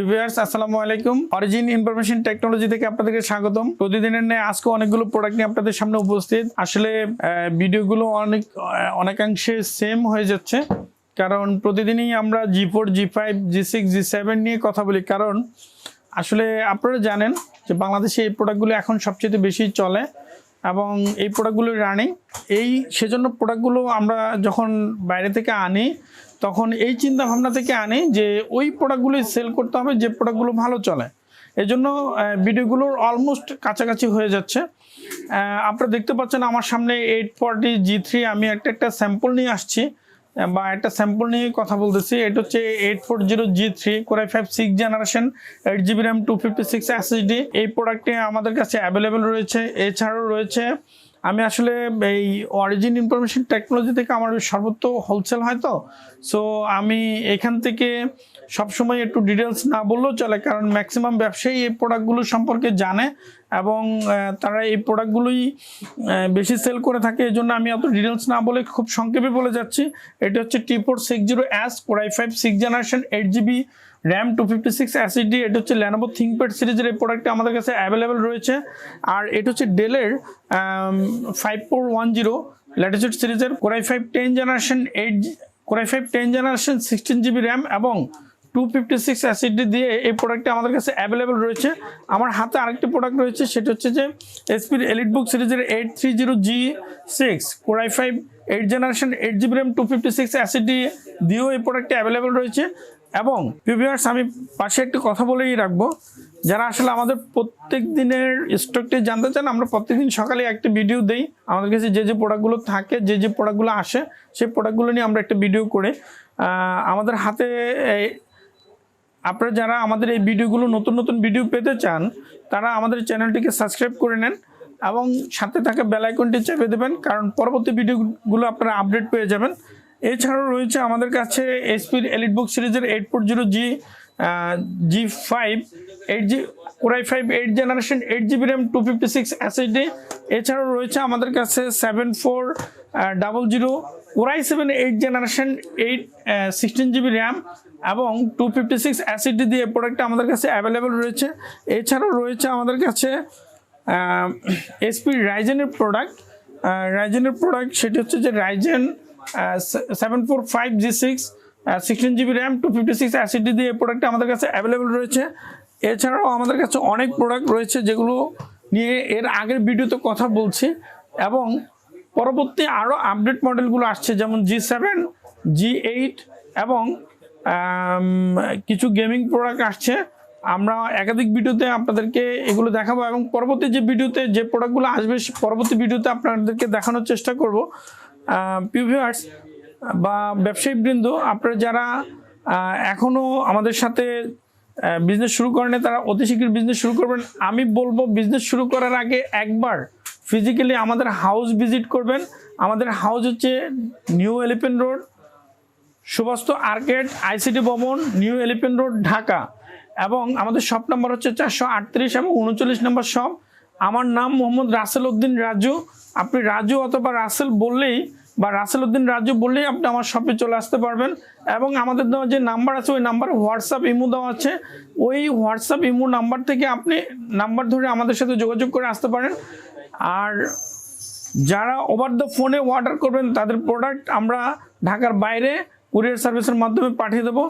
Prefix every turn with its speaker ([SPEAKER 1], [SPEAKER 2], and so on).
[SPEAKER 1] Viewers আসসালামু আলাইকুম। Origin information technology থেকে আপনাদেরকে স্বাগতম। প্রতিদিনের ন্যায় আজকে অনেকগুলো প্রোডাক্ট নিয়ে আপনাদের সামনে উপস্থিত। আসলে ভিডিওগুলো অনেকাংশে সেম হয়ে যাচ্ছে, কারণ প্রতিদিনই আমরা G4, G5, G6, G7 নিয়ে কথা বলি। কারণ আসলে আপনারা জানেন যে বাংলাদেশে এই প্রোডাক্টগুলো এখন সবচেয়ে বেশি চলে এবং এই প্রোডাক্টগুলো রানিং। সেজন্য প্রোডাক্টগুলো আমরা যখন বাইরে থেকে আনি তখন এই চিন্তা ভাবনা থেকে আনি যে ওই প্রোডাক্টগুলোই সেল করতে হবে যে প্রোডাক্টগুলো ভালো চলে। এই জন্য ভিডিওগুলোর অলমোস্ট কাছাকাছি হয়ে যাচ্ছে। আপনারা দেখতে পাচ্ছেন আমার সামনে 840 G3 আমি একটা স্যাম্পল নিয়ে আসছি বা একটা স্যাম্পল নিয়ে কথা বলতেছি। এটা হচ্ছে 840 G3 Core i5 6th generation 8GB RAM 256 SSD। এই প্রোডাক্টটি আমাদের কাছে অ্যাভেলেবেল রয়েছে। এছাড়াও রয়েছে, আমি আসলে এই অরিজিন ইনফরমেশন টেকনোলজি থেকে আমার সর্বত্র হোলসেল হয়, তো সো আমি এখান থেকে সবসময় একটু ডিটেলস না বললেও চলে, কারণ ম্যাক্সিমাম ব্যবসায়ী এই প্রোডাক্টগুলো সম্পর্কে জানে এবং তারা এই প্রোডাক্টগুলোই বেশি সেল করে থাকে। এই জন্য আমি অত ডিটেলস না বলে খুব সংক্ষেপে বলে যাচ্ছি। এটা হচ্ছে T460S Core i5 6th generation 8GB RAM 256 SSD। এটা হচ্ছে Lenovo ThinkPad সিরিজের এই প্রোডাক্টটা আমাদের কাছে অ্যাভেলেবেল রয়েছে। আর এটা হচ্ছে ডেলের 5410 ল্যাটিটিউড সিরিজের Core i5 10th generation 16GB RAM এবং 256 SSD দিয়ে এই প্রোডাক্টটা আমাদের কাছে অ্যাভেলেবেল রয়েছে। আমার হাতে আরেকটি প্রোডাক্ট রয়েছে, সেটা হচ্ছে যে এসপির এলিটবুক সিরিজের 830G6 Core i5 8th generation 8GB RAM 256 SSD দিয়েও এই প্রোডাক্টটা অ্যাভেলেবেল রয়েছে। এবং ভিউয়ার্স, আমি পাশে একটি কথা বলেই রাখবো, যারা আসলে আমাদের প্রত্যেক দিনের স্টকটি জানতে চান, আমরা প্রত্যেকদিন সকালে একটা ভিডিও দেই। আমাদের কাছে যে প্রোডাক্টগুলো থাকে, যে প্রোডাক্টগুলো আসে, সেই প্রোডাক্টগুলো নিয়ে আমরা একটা ভিডিও করে আমাদের হাতে আপনারা যারা আমাদের এই ভিডিওগুলো নতুন ভিডিও পেতে চান, তারা আমাদের চ্যানেলটিকে সাবস্ক্রাইব করে নেন এবং সাথে থাকা বেল আইকনটি চেপে দেবেন, কারণ পরবর্তী ভিডিওগুলো আপনারা আপডেট পেয়ে যাবেন। এছাড়াও রয়েছে আমাদের কাছে এসপির এলিটবুক সিরিজের 840G5 Core i5 8th generation 8GB RAM 256 SSD। এছাড়াও রয়েছে আমাদের কাছে 7400 Core i7 8th generation 16GB RAM এবং 256 SSD দিয়ে প্রোডাক্টটা আমাদের কাছে অ্যাভেলেবেল রয়েছে। এছাড়াও রয়েছে আমাদের কাছে এসপি রাইজেনের প্রোডাক্ট, সেটি হচ্ছে যে Ryzen 745G6 16GB RAM 256 SSD দিয়ে প্রোডাক্টটা আমাদের কাছে অ্যাভেলেবেল রয়েছে। এছাড়াও আমাদের কাছে অনেক প্রোডাক্ট রয়েছে যেগুলো নিয়ে এর আগের ভিডিওতে কথা বলছি এবং পরবর্তী আরও আপডেট মডেলগুলো আসছে, যেমন G7, G8 এবং কিছু গেমিং প্রোডাক্ট আসছে। আমরা একাধিক ভিডিওতে আপনাদেরকে এগুলো দেখাবো এবং পরবর্তী ভিডিওতে যে প্রোডাক্টগুলো আসবে পরবর্তী ভিডিওতে আপনাদেরকে দেখানোর চেষ্টা করব। ভিউয়ার্স বা ব্যবসায়ীবৃন্দ, আপনারা যারা এখনও আমাদের সাথে বিজনেস শুরু করেন, তারা অতি শীঘ্র বিজনেস শুরু করবেন। আমি বলবো বিজনেস শুরু করার আগে একবার ফিজিক্যালি আমাদের হাউস ভিজিট করবেন। আমাদের হাউস হচ্ছে new elephant road, Suvastu arcade, ICT ভবন, নিউ এলিফ্যান্ট রোড, ঢাকা। এবং আমাদের শপ নাম্বার হচ্ছে 438 এবং 39 নম্বর শপ। আমার নাম মোহাম্মদ রাসেল উদ্দিন রাজু। আপনি রাজু অথবা রাসেল বললেই বা রাসেল উদ্দিন রাজু বললেই আপনি আমার শপে চলে আসতে পারবেন। এবং আমাদের দেওয়া যে নাম্বার আছে, ওই নাম্বারে হোয়াটসঅ্যাপ ইমো দেওয়া আছে। ওই হোয়াটসঅ্যাপ ইমো নাম্বার থেকে আপনি নাম্বার ধরে আমাদের সাথে যোগাযোগ করে আসতে পারেন। আর যারা ওভার দ্য ফোনে অর্ডার করবেন, তাদের প্রোডাক্ট আমরা ঢাকার বাইরে কুরিয়ার সার্ভিসের মাধ্যমে পাঠিয়ে দেবো।